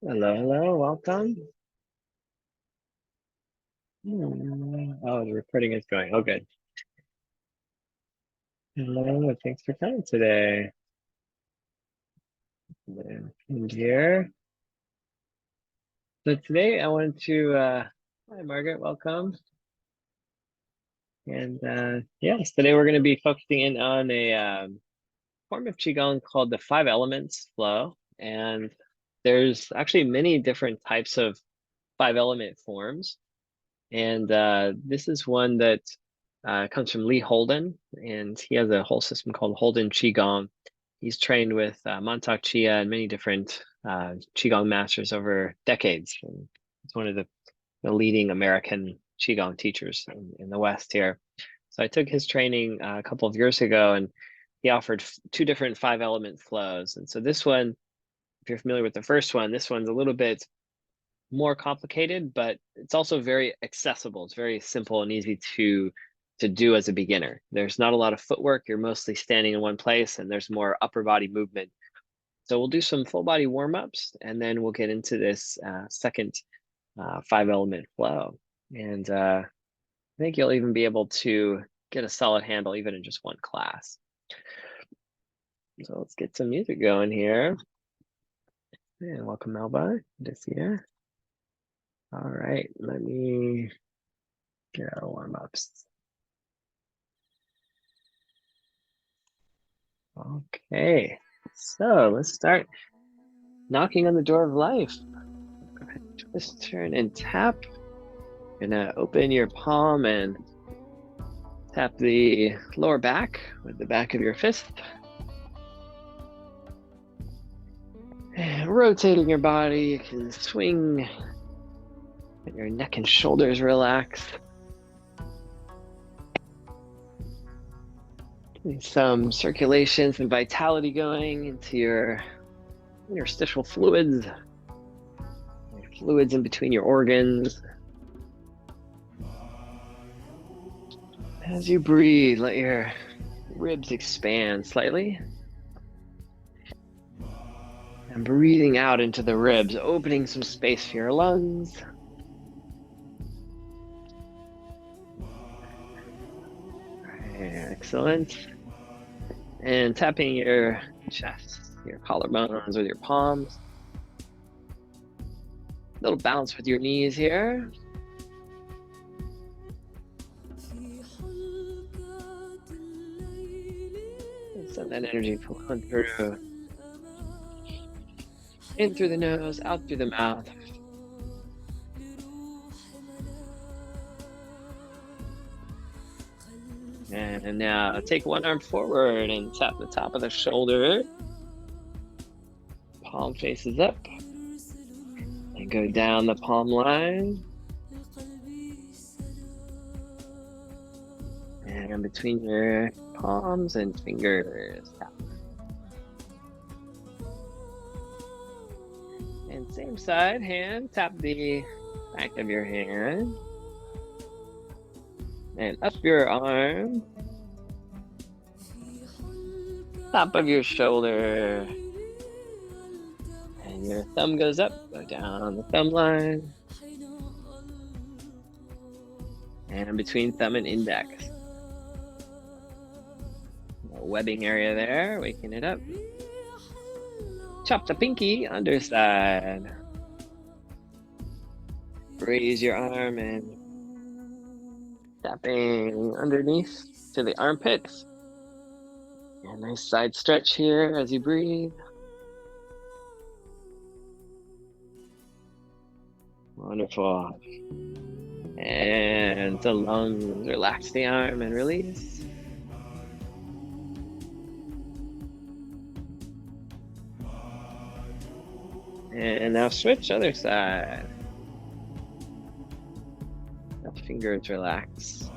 Hello, hello, welcome. Oh, the recording is going. Oh, good. Hello, thanks for coming today. And here. So today I wanted to, hi Margaret, welcome. And yes, today we're going to be focusing in on a form of Qigong called the Five Elements Flow. And there's actually many different types of five element forms. And this is one that comes from Lee Holden, and he has a whole system called Holden Qigong. He's trained with Mantak Chia and many different Qigong masters over decades. And he's one of the leading American Qigong teachers in the West here. So I took his training a couple of years ago, and he offered two different five element flows. And so this one, if you're familiar with the first one, this one's a little bit more complicated, but it's also very accessible. It's very simple and easy to do as a beginner. There's not a lot of footwork. You're mostly standing in one place, and there's more upper body movement. So we'll do some full body warm-ups, and then we'll get into this second five element flow. And I think you'll even be able to get a solid handle even in just one class. So let's get some music going here. And welcome, Melba. Good to see you. All right, let me get our warm-ups. Okay, so let's start knocking on the door of life. Go ahead, twist, turn, and tap. Gonna open your palm and tap the lower back with the back of your fist. And rotating your body, you can swing, and your neck and shoulders relax. Getting some circulation, some vitality going into your interstitial fluids, fluids in between your organs. As you breathe, let your ribs expand slightly. And breathing out into the ribs, opening some space for your lungs. Excellent. And tapping your chest, your collarbones with your palms. A little bounce with your knees here. And send that energy flowing through. In through the nose, out through the mouth. And now take one arm forward and tap the top of the shoulder. Palm faces up. And go down the palm line. And between your palms and fingers. Tap. And same side, hand, tap the back of your hand. And up your arm. Top of your shoulder. And your thumb goes up, go down the thumb line. And between thumb and index. A webbing area there, waking it up. Chop the pinky, underside. Raise your arm and tapping underneath to the armpits. And nice side stretch here as you breathe. Wonderful. And the lungs, relax the arm and release. And now switch other side. Now fingers relax.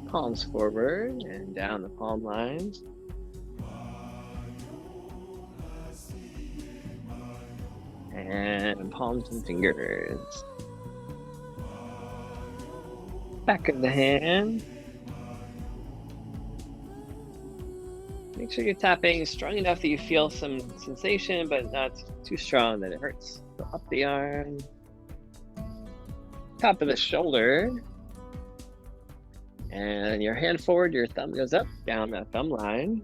Palms forward and down the palm lines. And palms and fingers. Back of the hand. Make sure you're tapping strong enough that you feel some sensation, but not too strong that it hurts. So up the arm, top of the shoulder, and your hand forward, your thumb goes up, down that thumb line.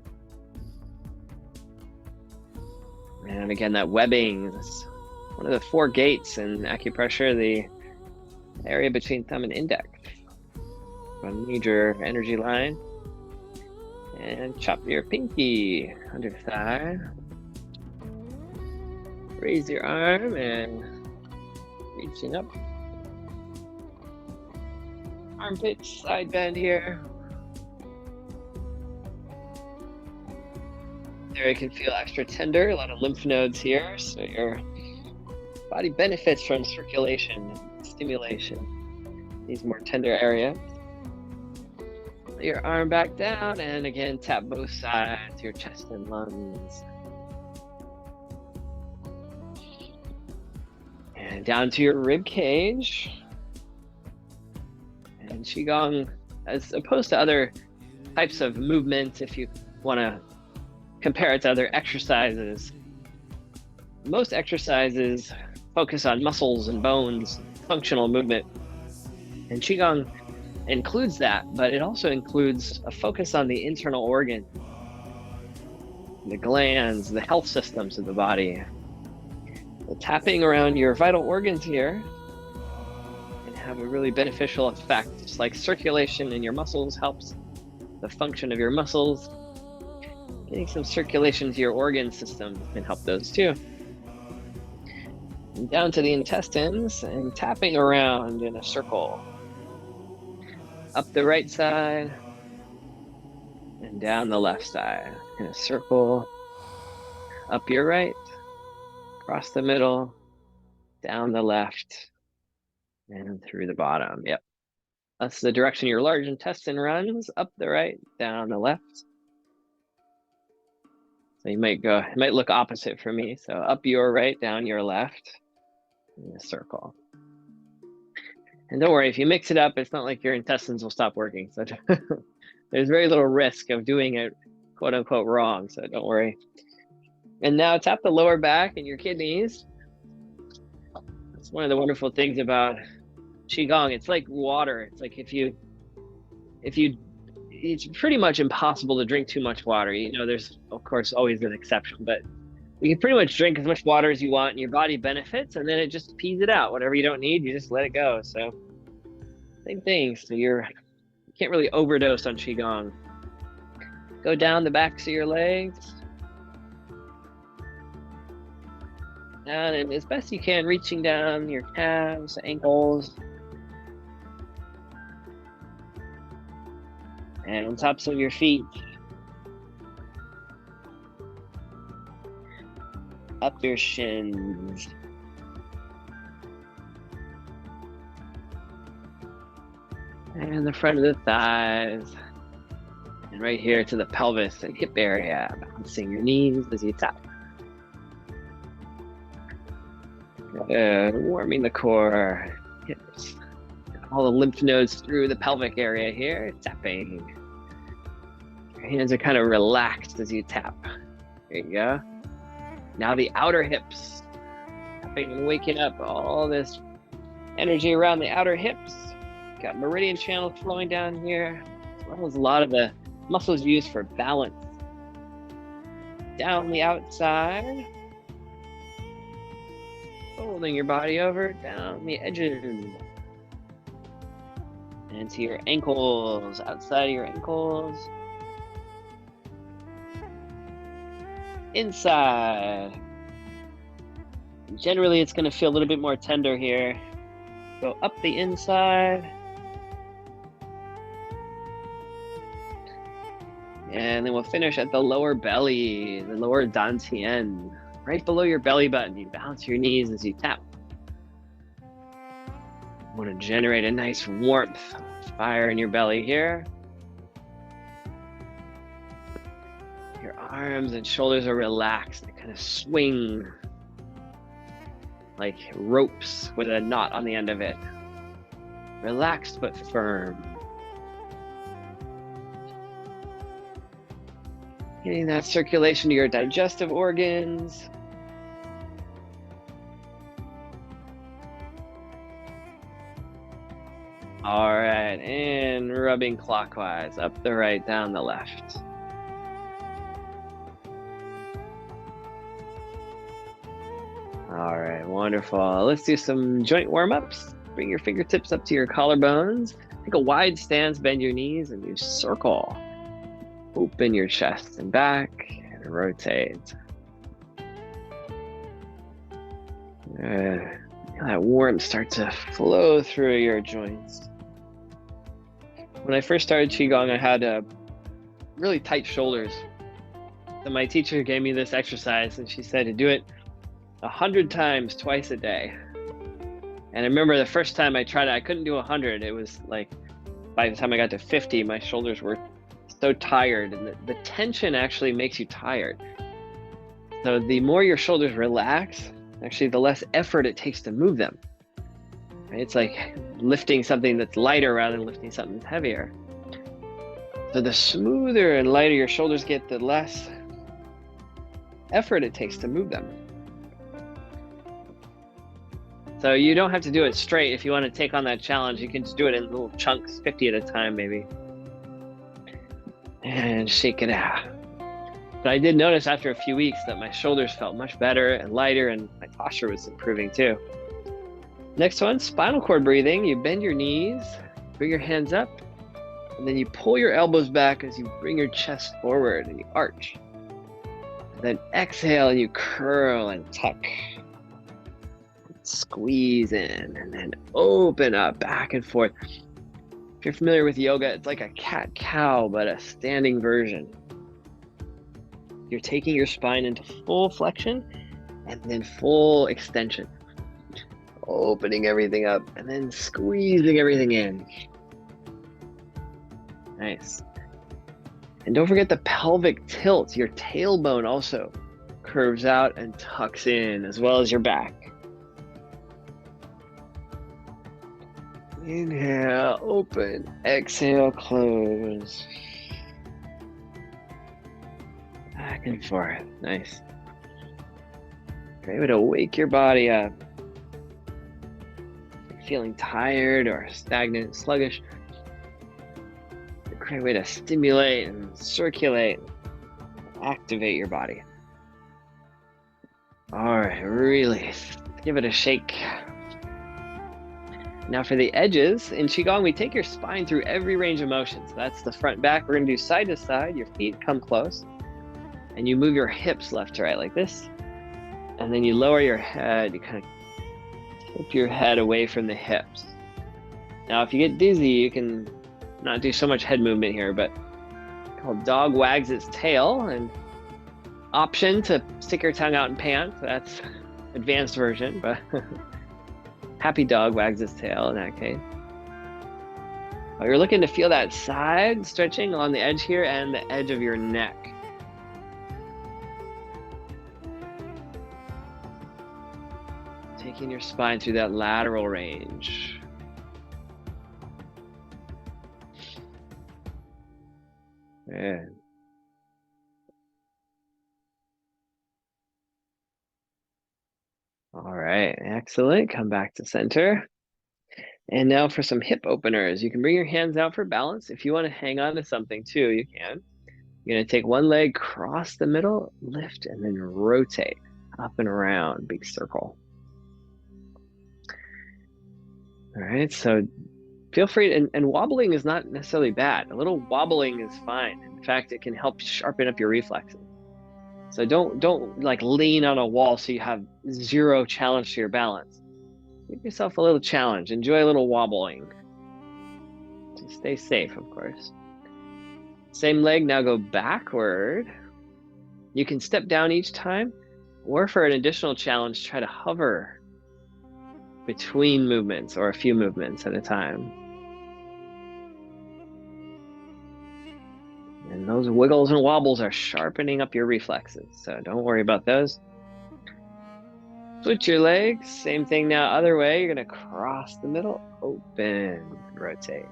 And again, that webbing is one of the 4 gates in acupressure, the area between thumb and index. A major energy line. And chop your pinky under thigh. Raise your arm and reaching up. Armpit side bend here. There you can feel extra tender, a lot of lymph nodes here, so your body benefits from circulation, stimulation, these more tender areas. Lay your arm back down, and again, tap both sides, your chest and lungs. And down to your rib cage. And Qigong, as opposed to other types of movement, if you want to compare it to other exercises, most exercises focus on muscles and bones, functional movement. And Qigong includes that, but it also includes a focus on the internal organ, the glands, the health systems of the body. So tapping around your vital organs here can have a really beneficial effect. Just like circulation in your muscles helps the function of your muscles, getting some circulation to your organ system can help those too. And down to the intestines and tapping around in a circle. Up the right side and down the left side in a circle. Up your right, across the middle, down the left, and through the bottom. Yep. That's the direction your large intestine runs, up the right, down the left. So you might go, it might look opposite for me. So up your right, down your left in a circle. And don't worry, if you mix it up, it's not like your intestines will stop working. So there's very little risk of doing it quote unquote wrong. So don't worry. And now tap the lower back and your kidneys. That's one of the wonderful things about Qigong. It's like water. It's like if you, it's pretty much impossible to drink too much water. You know, there's of course always an exception, but you can pretty much drink as much water as you want and your body benefits, and then it just pees it out. Whatever you don't need, you just let it go. So same thing. So you can't really overdose on Qigong. Go down the backs of your legs. Down, and as best you can, reaching down your calves, ankles, and on tops of your feet. Up your shins. And the front of the thighs. And right here to the pelvis and hip area, balancing your knees as you tap. Good. Warming the core, hips. All the lymph nodes through the pelvic area here, tapping. Your hands are kind of relaxed as you tap. There you go. Now the outer hips, tapping and waking up all this energy around the outer hips. Got meridian channel flowing down here, as well as a lot of the muscles used for balance. Down the outside, folding your body over, down the edges. And to your ankles, outside of your ankles. Inside. Generally, it's going to feel a little bit more tender here. Go up the inside. And then we'll finish at the lower belly, the lower dantian, right below your belly button. You balance your knees as you tap. You want to generate a nice warmth, fire in your belly here. Your arms and shoulders are relaxed. They kind of swing like ropes with a knot on the end of it. Relaxed but firm. Getting that circulation to your digestive organs. All right, and rubbing clockwise, up the right, down the left. All right, wonderful. Let's do some joint warm-ups. Bring your fingertips up to your collarbones. Take a wide stance, bend your knees, and you circle. Open your chest and back, and rotate. Feel that warmth start to flow through your joints. When I first started Qigong, I had really tight shoulders. So my teacher gave me this exercise, and she said to do it 100 times twice a day. And I remember the first time I tried it, I couldn't do 100. It was like, by the time I got to 50, my shoulders were so tired, and the tension actually makes you tired. So the more your shoulders relax, actually the less effort it takes to move them. It's like lifting something that's lighter rather than lifting something that's heavier. So the smoother and lighter your shoulders get, the less effort it takes to move them. So you don't have to do it straight. If you want to take on that challenge, you can just do it in little chunks, 50 at a time maybe. And shake it out. But I did notice after a few weeks that my shoulders felt much better and lighter, and my posture was improving too. Next one, spinal cord breathing. You bend your knees, bring your hands up, and then you pull your elbows back as you bring your chest forward and you arch. And then exhale and you curl and tuck. Squeeze in and then open up, back and forth. If you're familiar with yoga, it's like a cat-cow, but a standing version. You're taking your spine into full flexion and then full extension. Opening everything up and then squeezing everything in. Nice. And don't forget the pelvic tilt. Your tailbone also curves out and tucks in, as well as your back. Inhale, open. Exhale, close. Back and forth. Nice. Great way to wake your body up. Feeling tired or stagnant, sluggish. A great way to stimulate and circulate, activate your body. All right, release. Give it a shake. Now for the edges, in Qigong, we take your spine through every range of motion. So that's the front, back. We're gonna do side to side. Your feet come close. And you move your hips left to right like this. And then you lower your head. You kind of tip your head away from the hips. Now, if you get dizzy, you can not do so much head movement here, but called dog wags its tail, and option to stick your tongue out and pant. That's advanced version, but happy dog wags its tail in that case. Well, you're looking to feel that side stretching along the edge here and the edge of your neck. Taking your spine through that lateral range. Good. All right, excellent. Come back to center. And now for some hip openers. You can bring your hands out for balance. If you want to hang on to something too, you can. You're going to take one leg, cross the middle, lift, and then rotate up and around, big circle. All right, so feel free, and wobbling is not necessarily bad. A little wobbling is fine. In fact, it can help sharpen up your reflexes. So don't like lean on a wall so you have zero challenge to your balance. Give yourself a little challenge. Enjoy a little wobbling. To stay safe, of course. Same leg, now go backward. You can step down each time, or for an additional challenge, try to hover between movements or a few movements at a time. And those wiggles and wobbles are sharpening up your reflexes, so don't worry about those. Switch your legs, same thing now, other way. You're gonna cross the middle, open, rotate.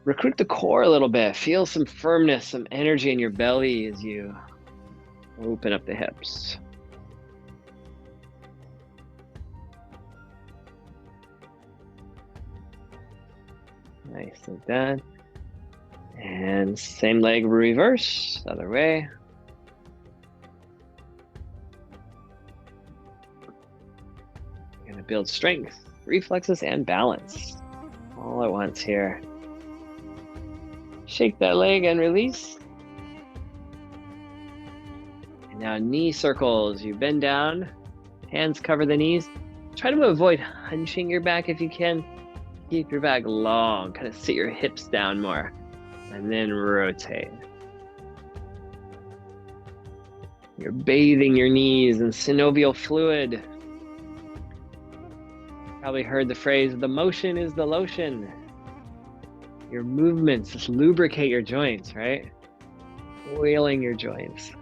recruit the core a little bit. Feel some firmness, some energy in your belly as you open up the hips. Nice like that. And same leg reverse, other way. You're gonna build strength, reflexes, and balance all at once here. Shake that leg and release. And now knee circles. You bend down, hands cover the knees. Try to avoid hunching your back if you can. Keep your back long, kind of sit your hips down more, and then rotate. You're bathing your knees in synovial fluid. Probably heard the phrase, the motion is the lotion. Your movements just lubricate your joints, right? Oiling your joints.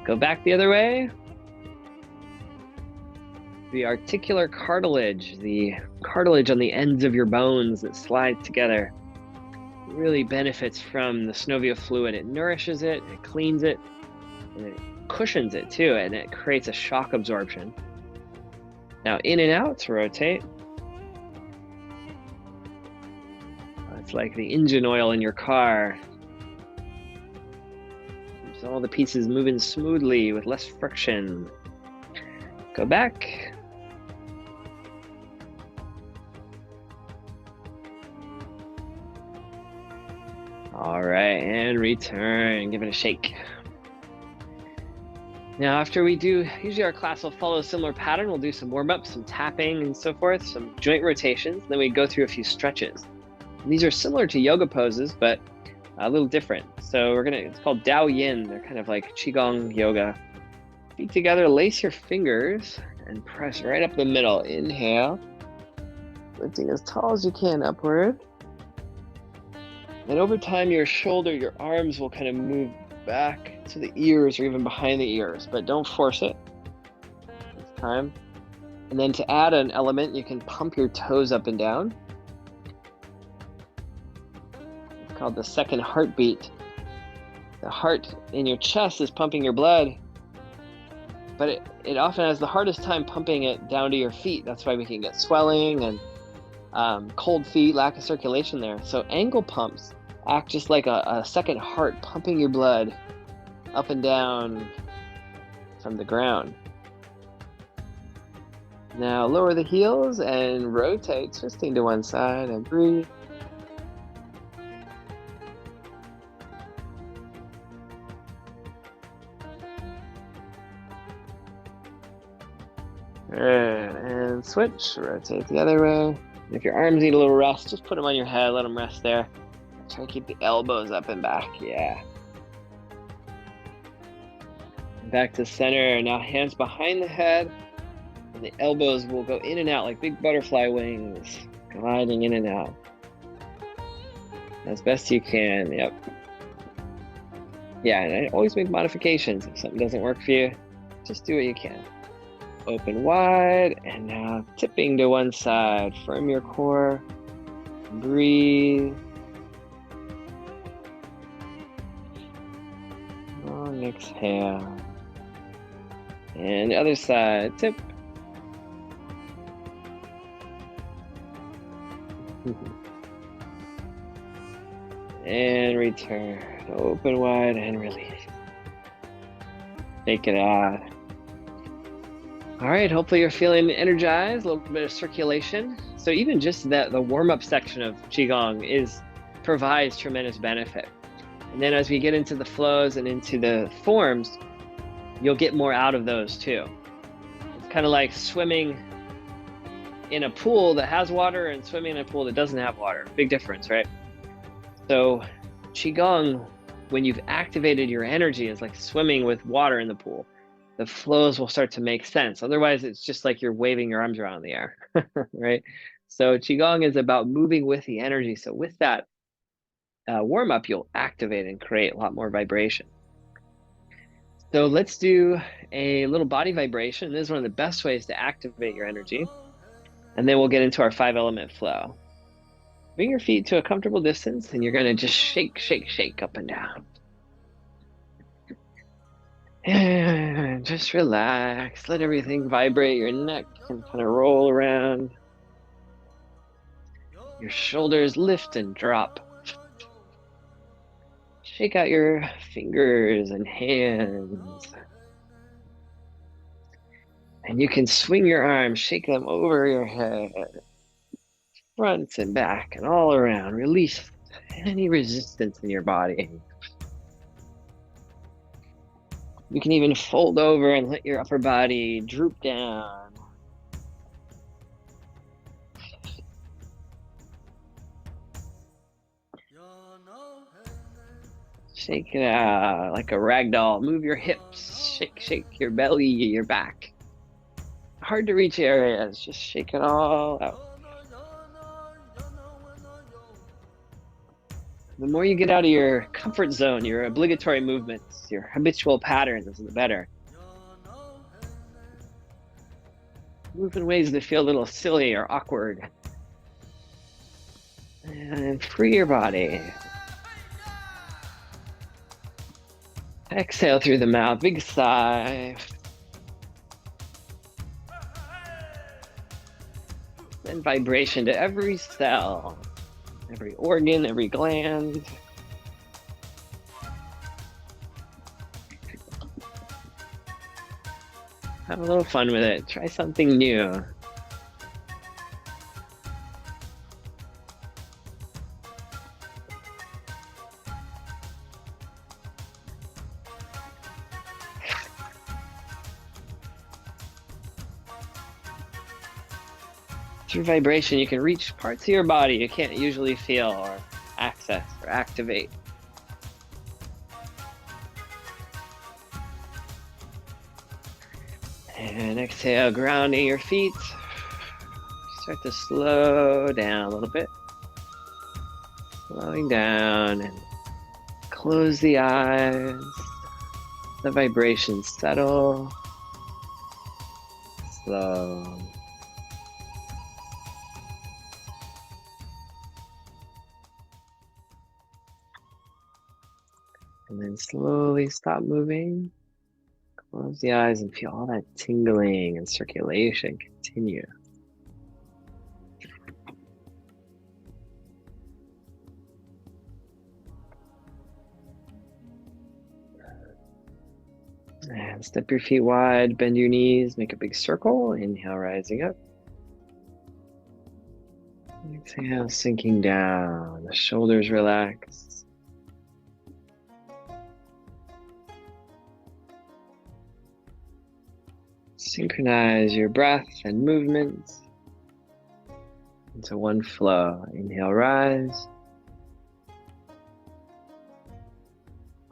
Go back the other way. The articular cartilage, the cartilage on the ends of your bones that slide together, really benefits from the synovial fluid. It nourishes it, it cleans it, and it cushions it too, and it creates a shock absorption. Now in and out, rotate. It's like the engine oil in your car. Keeps all the pieces moving smoothly with less friction. Go back. All right, and return, give it a shake. Now after we do, usually our class will follow a similar pattern. We'll do some warm-ups, some tapping and so forth, some joint rotations, then we go through a few stretches. And these are similar to yoga poses, but a little different. So it's called Dao Yin. They're kind of like Qigong yoga. Feet together, lace your fingers and press right up the middle. Inhale, lifting as tall as you can upward. And over time, your shoulder, your arms will kind of move back to the ears or even behind the ears, but don't force it this time. And then to add an element, you can pump your toes up and down. It's called the second heartbeat. The heart in your chest is pumping your blood, but it often has the hardest time pumping it down to your feet. That's why we can get swelling and cold feet, lack of circulation there. So ankle pumps act just like a second heart, pumping your blood up and down from the ground. Now lower the heels and rotate, twisting to one side, and breathe. Good, and switch, rotate the other way. If your arms need a little rest, just put them on your head, let them rest there. Try to keep the elbows up and back, yeah. Back to center, now hands behind the head, and the elbows will go in and out like big butterfly wings, gliding in and out. As best you can, yep. Yeah, and I always make modifications. If something doesn't work for you, just do what you can. Open wide, and now tipping to one side. Firm your core, breathe. Long exhale. And the other side, tip. And return. Open wide and release. Take it out. All right, hopefully you're feeling energized, a little bit of circulation. So even just the warm-up section of Qigong provides tremendous benefit. And then as we get into the flows and into the forms, you'll get more out of those too. It's kind of like swimming in a pool that has water and swimming in a pool that doesn't have water. Big difference, right? So Qigong, when you've activated your energy, is like swimming with water in the pool. The flows will start to make sense. Otherwise, it's just like you're waving your arms around in the air, right? So Qigong is about moving with the energy. So with that warm-up, you'll activate and create a lot more vibration. So let's do a little body vibration. This is one of the best ways to activate your energy. And then we'll get into our 5-element flow. Bring your feet to a comfortable distance, and you're going to just shake, shake, shake up and down. And just relax. Let everything vibrate. Your neck can kind of roll around. Your shoulders lift and drop. Shake out your fingers and hands. And you can swing your arms, shake them over your head, front and back and all around. Release any resistance in your body. You can even fold over and let your upper body droop down. Shake it out like a rag doll. Move your hips. Shake, shake your belly, your back. Hard to reach areas. Just shake it all out. The more you get out of your comfort zone, your obligatory movements, your habitual patterns, the better. Move in ways that feel a little silly or awkward. And free your body. Exhale through the mouth, big sigh. Send vibration to every cell, every organ, every gland. Have a little fun with it. Try something new. Through vibration, you can reach parts of your body you can't usually feel or access or activate. And exhale, grounding your feet. Start to slow down a little bit. Slowing down and close the eyes. The vibrations settle. Slow. And then slowly stop moving. Close the eyes and feel all that tingling and circulation continue. And step your feet wide, bend your knees, make a big circle. Inhale, rising up. Exhale, sinking down. The shoulders relax. Synchronize your breath and movement into one flow. Inhale, rise.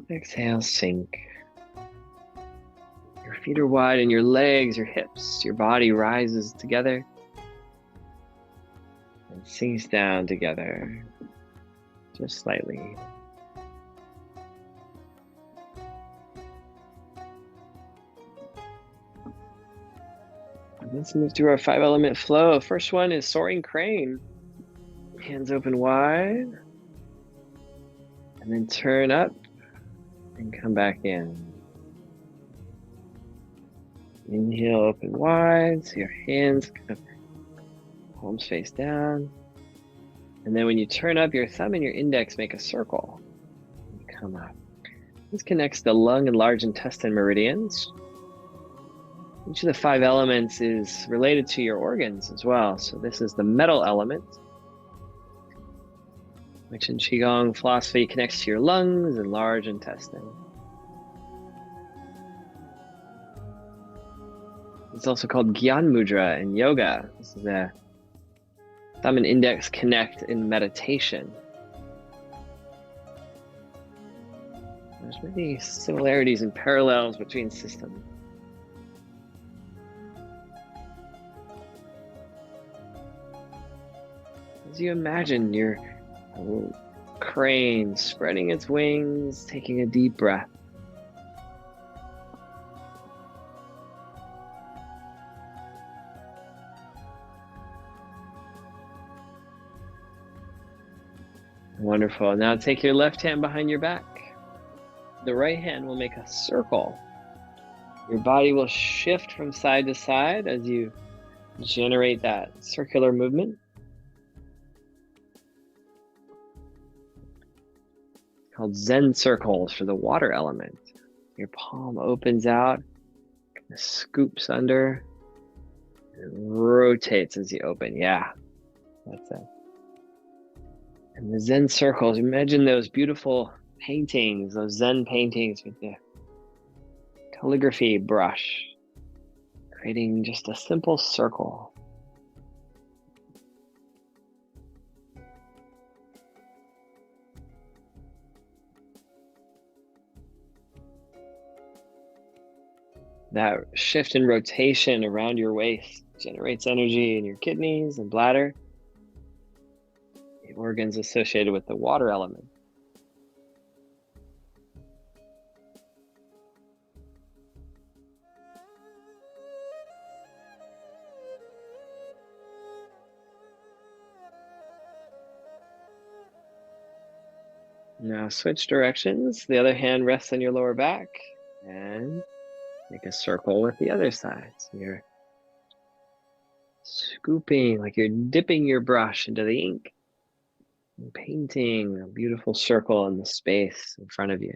Exhale, sink. Your feet are wide and your legs, your hips, your body rises together and sinks down together, just slightly. Let's move through our 5-element flow. First one is soaring crane. Hands open wide. And then turn up and come back in. Inhale, open wide. So your hands kind of palms face down. And then when you turn up, your thumb and your index make a circle. And come up. This connects the lung and large intestine meridians. Each of the 5 elements is related to your organs as well. So this is the metal element, which in Qigong philosophy connects to your lungs and large intestine. It's also called Gyan Mudra in yoga. This is a thumb and index connect in meditation. There's many similarities and parallels between systems. As you imagine your crane spreading its wings, taking a deep breath. Wonderful. Now take your left hand behind your back. The right hand will make a circle. Your body will shift from side to side as you generate that circular movement. It's called Zen circles for the water element. Your palm opens out, scoops under, and rotates as you open. Yeah, that's it. And the Zen circles, imagine those beautiful paintings, those Zen paintings with the calligraphy brush, creating just a simple circle. That shift in rotation around your waist generates energy in your kidneys and bladder, the organs associated with the water element. Now switch directions. The other hand rests on your lower back and make a circle with the other side. So you're scooping, like you're dipping your brush into the ink and painting a beautiful circle in the space in front of you.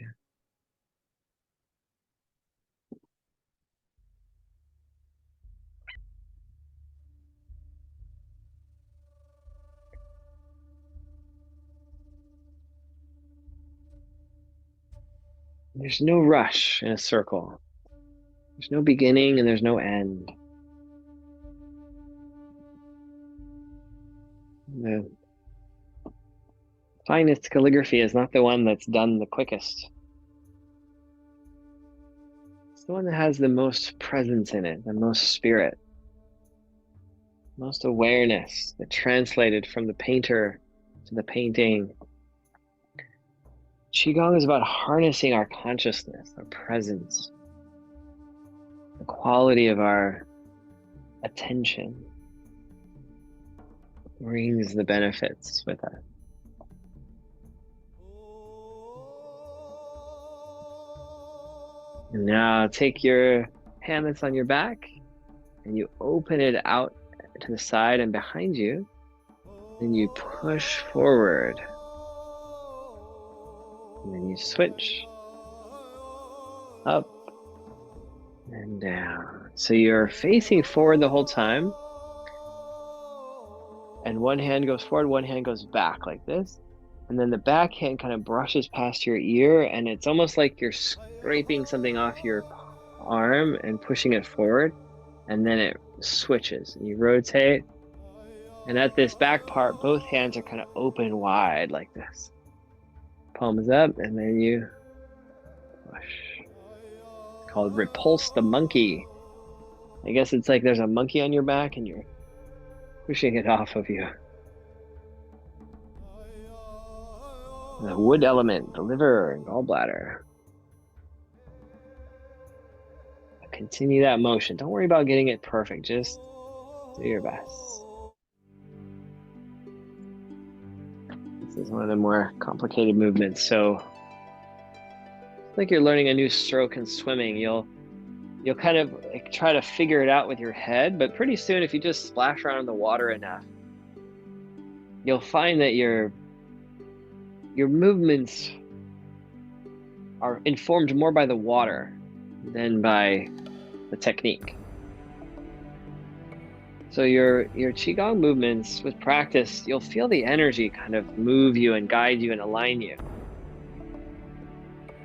There's no rush in a circle. There's no beginning and there's no end. The finest calligraphy is not the one that's done the quickest. It's the one that has the most presence in it, the most spirit, most awareness that translated from the painter to the painting. Qigong is about harnessing our consciousness, our presence, the quality of our attention brings the benefits with it. And now take your hand that's on your back and you open it out to the side and behind you, and you push forward. And then you switch up and down. So you're facing forward the whole time. And one hand goes forward, one hand goes back like this. And then the back hand kind of brushes past your ear, and it's almost like you're scraping something off your arm and pushing it forward. And then it switches and you rotate. And at this back part, both hands are kind of open wide like this. Palms up, and then you push. It's called repulse the monkey. I guess it's like there's a monkey on your back and you're pushing it off of you. The wood element, the liver and gallbladder. Continue that motion. Don't worry about getting it perfect. Just do your best. This is one of the more complicated movements. So it's like you're learning a new stroke in swimming. You'll kind of like try to figure it out with your head, but pretty soon if you just splash around in the water enough, you'll find that your movements are informed more by the water than by the technique. So your Qigong movements with practice, you'll feel the energy kind of move you and guide you and align you.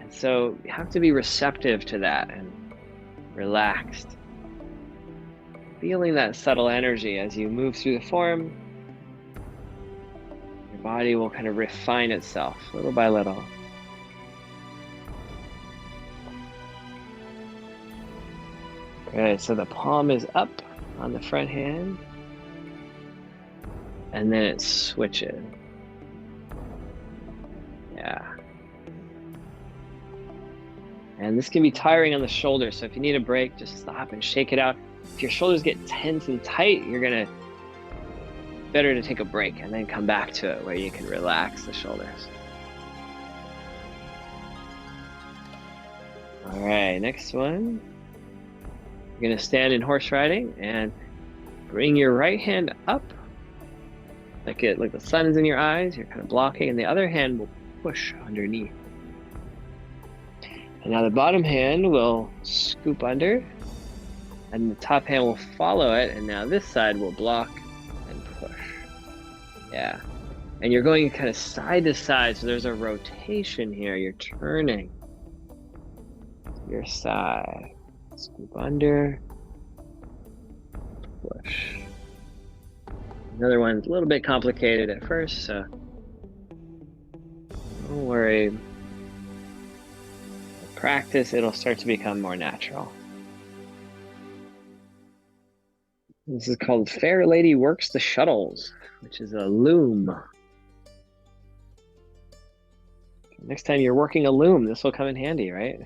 And so you have to be receptive to that and relaxed. Feeling that subtle energy as you move through the form, your body will kind of refine itself little by little. Okay, so the palm is up on the front hand, and then it switches. Yeah. And this can be tiring on the shoulders, so if you need a break, just stop and shake it out. If your shoulders get tense and tight, you're gonna better to take a break and then come back to it where you can relax the shoulders. All right, next one. You're gonna stand in horse riding and bring your right hand up, like the sun is in your eyes. You're kind of blocking, and the other hand will push underneath. And now the bottom hand will scoop under, and the top hand will follow it. And now this side will block and push. Yeah. And you're going kind of side to side, so there's a rotation here. You're turning to your side. Scoop under, push. Another one's a little bit complicated at first, so don't worry. With practice, it'll start to become more natural. This is called Fair Lady Works the Shuttles, which is a loom. Next time you're working a loom, this will come in handy, right?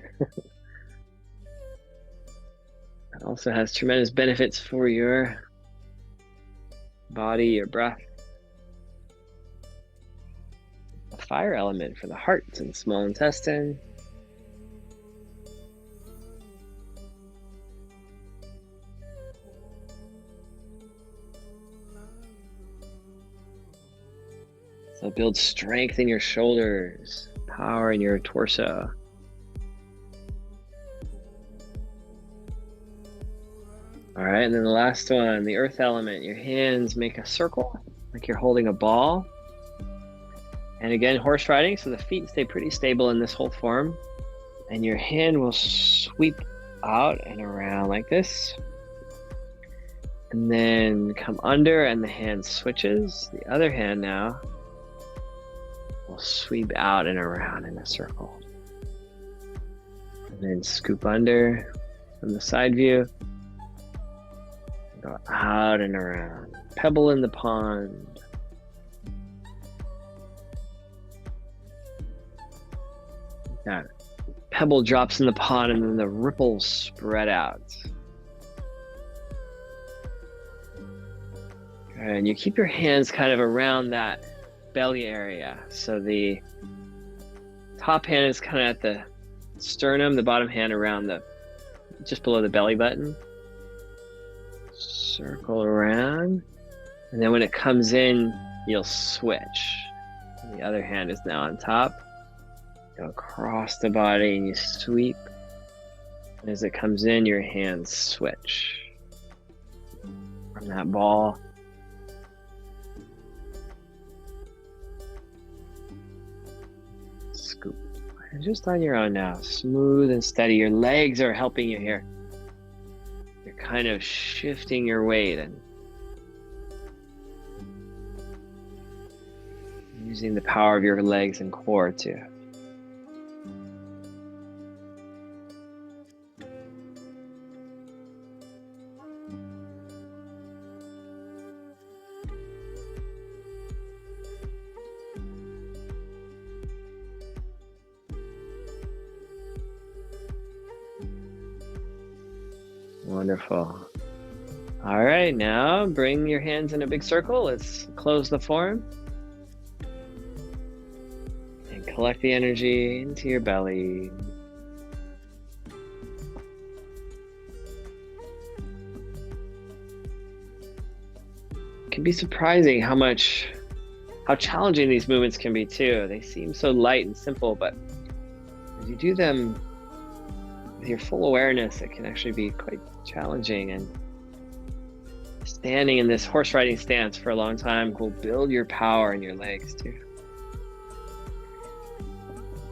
It also has tremendous benefits for your body, your breath. A fire element for the heart and small intestine. So build strength in your shoulders, power in your torso. All right, and then the last one, the earth element. Your hands make a circle, like you're holding a ball. And again, horse riding, so the feet stay pretty stable in this whole form. And your hand will sweep out and around like this. And then come under, and the hand switches. The other hand now will sweep out and around in a circle. And then scoop under from the side view. Go out and around. Pebble in the pond. That pebble drops in the pond and then the ripples spread out. And you keep your hands kind of around that belly area. So the top hand is kind of at the sternum, the bottom hand around just below the belly button. Circle around, and then when it comes in, you'll switch. And the other hand is now on top. Go across the body and you sweep. And as it comes in, your hands switch from that ball. Scoop. And just on your own now, smooth and steady. Your legs are helping you here. You're kind of shifting your weight and using the power of your legs and core too. Wonderful. All right, now bring your hands in a big circle. Let's close the form. And collect the energy into your belly. It can be surprising how challenging these movements can be too. They seem so light and simple, but as you do them with your full awareness, it can actually be quite challenging. And standing in this horse riding stance for a long time will build your power in your legs too.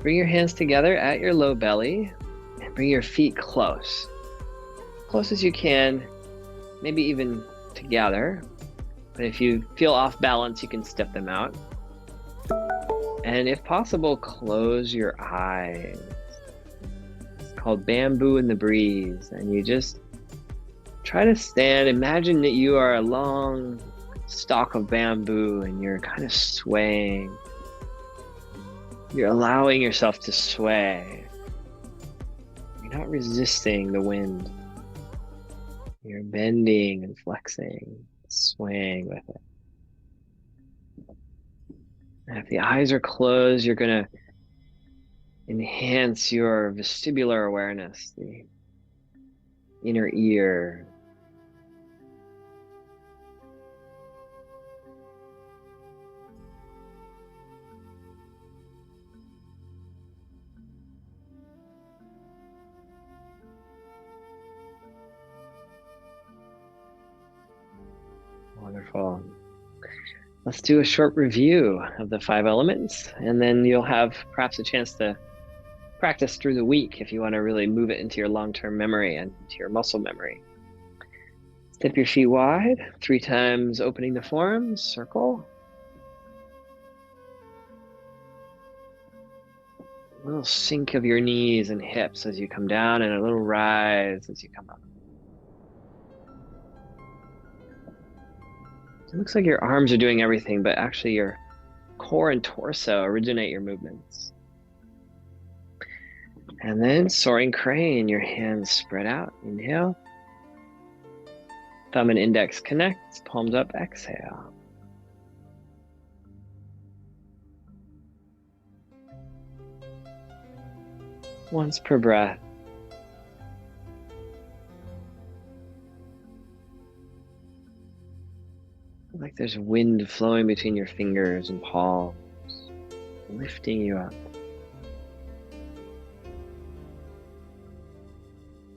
Bring your hands together at your low belly and bring your feet close as you can, maybe even together. But if you feel off balance, you can step them out. And if possible, close your eyes. Called Bamboo in the Breeze, and you just try to stand. Imagine that you are a long stalk of bamboo and you're kind of swaying. You're allowing yourself to sway. You're not resisting the wind. You're bending and flexing, swaying with it. And if the eyes are closed, you're going to enhance your vestibular awareness, the inner ear. Wonderful. Let's do a short review of the five elements, and then you'll have perhaps a chance to practice through the week if you want to really move it into your long-term memory and into your muscle memory. Step your feet wide, 3 times opening the forearms, circle. A little sink of your knees and hips as you come down, and a little rise as you come up. It looks like your arms are doing everything, but actually your core and torso originate your movements. And then soaring crane, your hands spread out. Inhale. Thumb and index connect, palms up, exhale. Once per breath. Like there's wind flowing between your fingers and palms, lifting you up.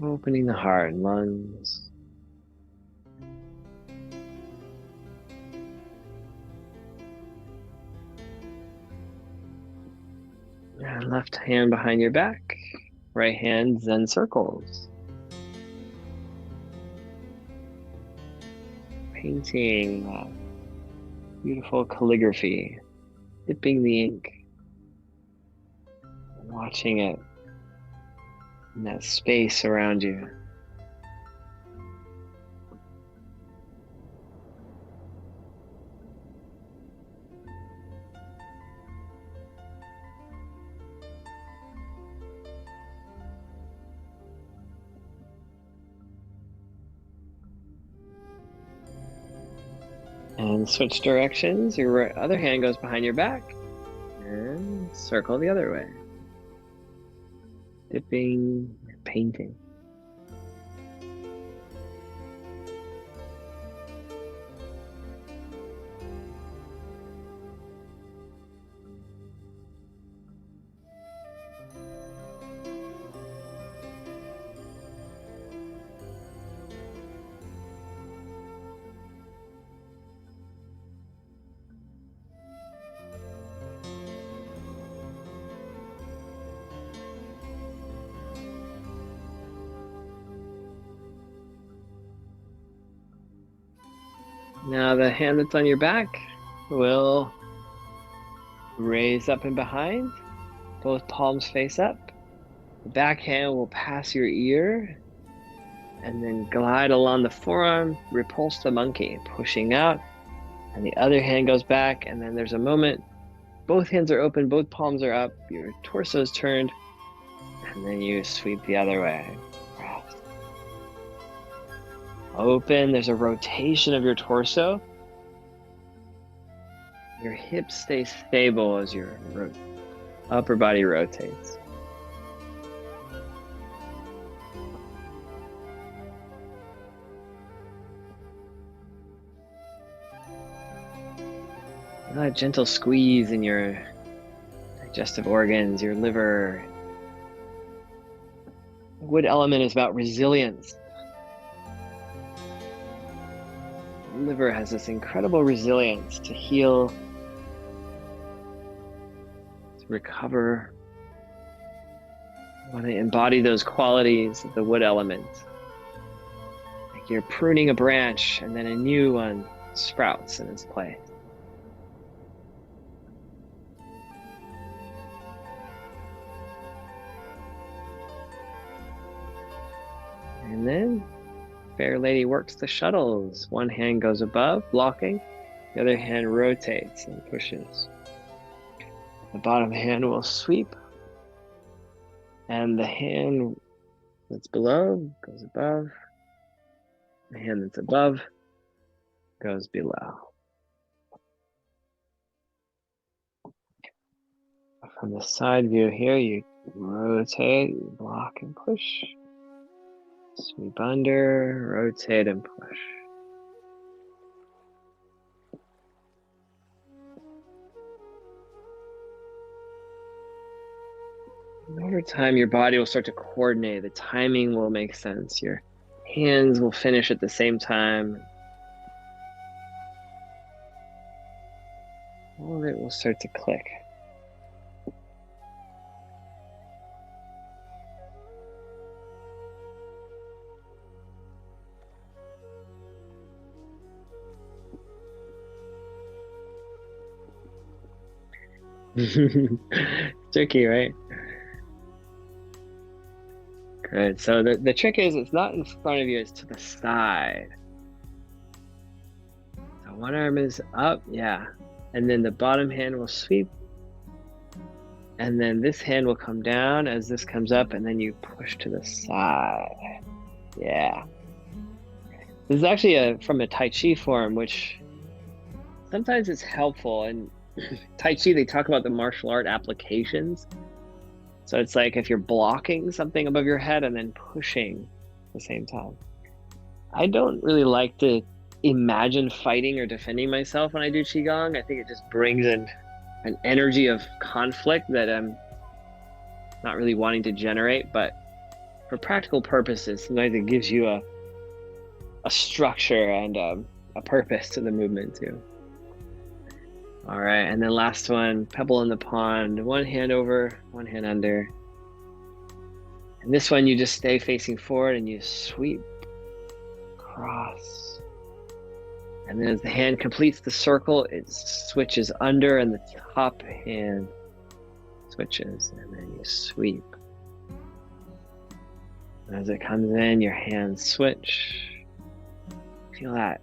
Opening the heart and lungs. And left hand behind your back, right hand Zen circles. Painting beautiful calligraphy, dipping the ink, watching it in that space around you. And switch directions. Your other hand goes behind your back and circle the other way. Dipping, painting. Now the hand that's on your back will raise up and behind, both palms face up. The back hand will pass your ear and then glide along the forearm, repulse the monkey, pushing out. And the other hand goes back, and then there's a moment. Both hands are open, both palms are up, your torso is turned, and then you sweep the other way. Open, there's a rotation of your torso. Your hips stay stable as your upper body rotates. A gentle squeeze in your digestive organs, your liver. The wood element is about resilience. The liver has this incredible resilience to heal, to recover. You want to embody those qualities of the wood element. Like you're pruning a branch and then a new one sprouts in its place. And then Fair Lady works the shuttles. One hand goes above, blocking. The other hand rotates and pushes. The bottom hand will sweep. And the hand that's below goes above. The hand that's above goes below. From the side view here, you rotate, you block and push. Sweep under, rotate and push. And over time, your body will start to coordinate. The timing will make sense. Your hands will finish at the same time. All of it will start to click. Tricky, right? Good. So the trick is it's not in front of you, it's to the side. So one arm is up, yeah. And then the bottom hand will sweep. And then this hand will come down as this comes up, and then you push to the side. Yeah. This is actually from a Tai Chi form, which sometimes it's helpful. And Tai Chi, they talk about the martial art applications. So it's like if you're blocking something above your head and then pushing at the same time. I don't really like to imagine fighting or defending myself when I do Qigong. I think it just brings in an energy of conflict that I'm not really wanting to generate. But for practical purposes, sometimes it gives you a structure and a purpose to the movement too. All right, and then last one, pebble in the pond, one hand over, one hand under. And this one, you just stay facing forward and you sweep, cross. And then as the hand completes the circle, it switches under and the top hand switches, and then you sweep. And as it comes in, your hands switch. Feel that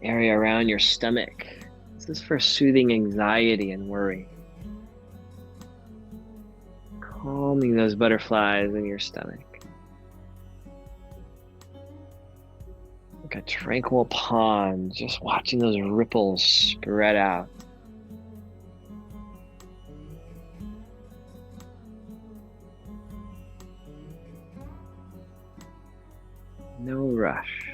area around your stomach. This is for soothing anxiety and worry. Calming those butterflies in your stomach. Like a tranquil pond, just watching those ripples spread out. No rush.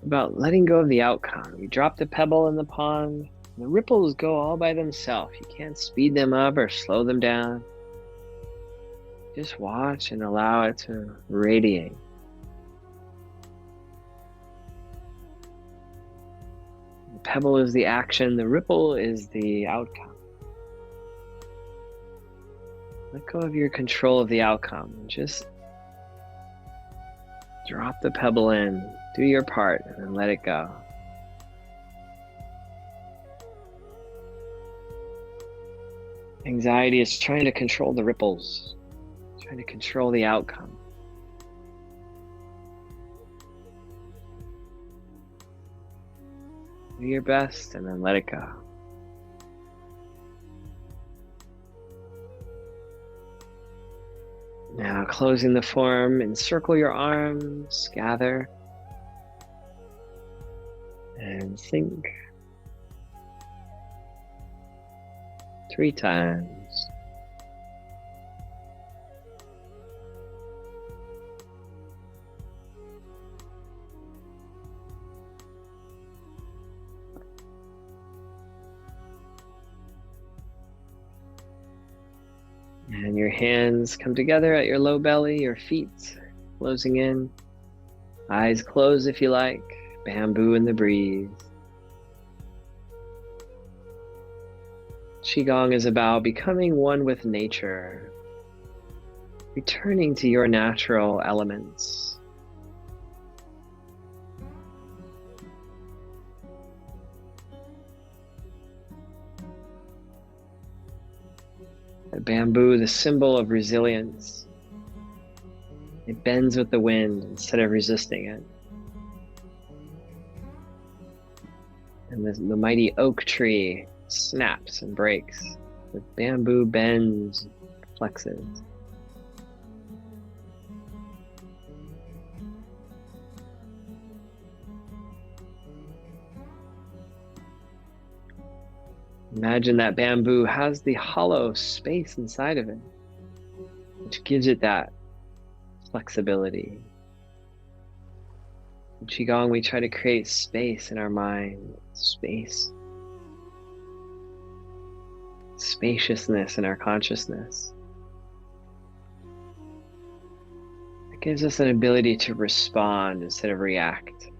About letting go of the outcome. You drop the pebble in the pond, the ripples go all by themselves. You can't speed them up or slow them down. Just watch and allow it to radiate. The pebble is the action, the ripple is the outcome. Let go of your control of the outcome. Just drop the pebble in, do your part, and then let it go. Anxiety is trying to control the ripples, trying to control the outcome. Do your best and then let it go. Now, closing the form, encircle your arms, gather, and sink 3 times. And your hands come together at your low belly, your feet closing in. Eyes closed if you like. Bamboo in the breeze. Qigong is about becoming one with nature, returning to your natural elements. The bamboo, the symbol of resilience. It bends with the wind instead of resisting it. And the mighty oak tree snaps and breaks The bamboo bends, flexes. Imagine that bamboo has the hollow space inside of it, which gives it that flexibility. In Qigong, we try to create space in our mind, spaciousness in our consciousness. It gives us an ability to respond instead of react,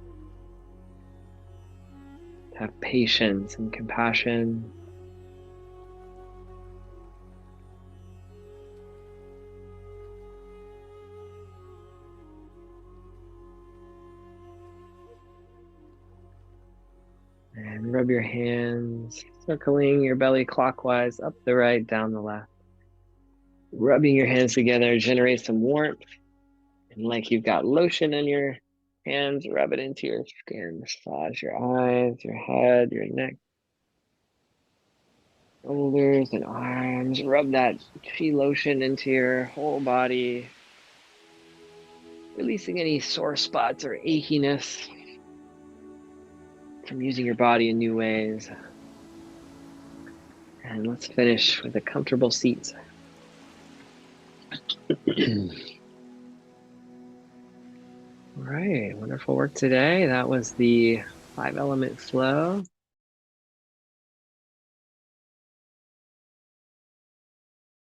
to have patience and compassion. And rub your hands, circling your belly clockwise, up the right, down the left. Rubbing your hands together generates some warmth. And like you've got lotion in your hands, rub it into your skin. Massage your eyes, your head, your neck, shoulders, and arms. Rub that chi lotion into your whole body, releasing any sore spots or achiness from using your body in new ways. And let's finish with a comfortable seat. All right, wonderful work today. That was the 5-element flow.